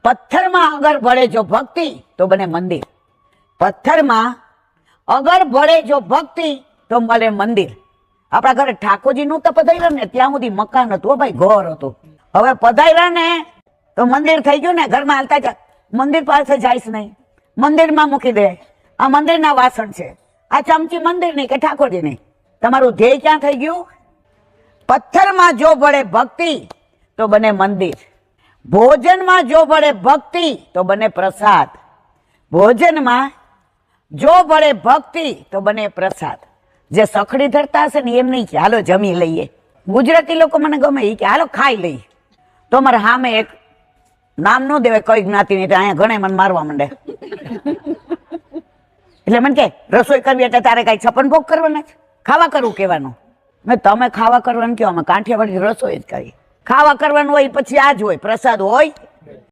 પથ્થરમાં અગર ભળે જો ભક્તિ તો બને મંદિર. પથ્થરમાં અગર ભળે જો ભક્તિ તો મળે મંદિર. આપણા ઘરે ઠાકોરજી નું તો પધાર્યા ને ત્યાં સુધી મકાન હતું ભાઈ, ઘર હતું. હવે પધાર્યા ને તો મંદિર થઈ ગયું ને, ઘરમાં હાલતા જા, મંદિર પાસે જઈશ નહીં, મંદિરમાં મૂકી દે, આ મંદિરના વાસણ છે, આ ચમચી મંદિરની કે ઠાકોરજીની. તમારું ધ્યેય ક્યાં થઈ ગયું? પથ્થરમાં જો ભળે ભક્તિ તો બને મંદિર, ભોજનમાં જો ભળે ભક્તિ તો બને પ્રસાદ, ભોજનમાં જો ભળે ભક્તિ તો બને પ્રસાદ. જે સખડી ધરતા હશે ને એમ નહીં કે હાલો જમી લઈએ. ગુજરાતી લોકો મને ગમે એ કે હાલો ખાઈ લઈએ. તો મારે સામે એક નામ ન દેવાય કઈ જ્ઞાતિની, અહીંયા ઘણા મને મારવા માંડે. એટલે મને કે રસોઈ કરવી એટલે તારે કઈ છપ્પન ભોગ કરવાના છે, ખાવા કરવું કહેવાનું. મેં તમે ખાવા કરવાનું કહો, અમે કાંઠિયાવાડી રસોઈ જ કરી. ખાવા કરવાનું હોય પછી આ જ હોય, પ્રસાદ હોય.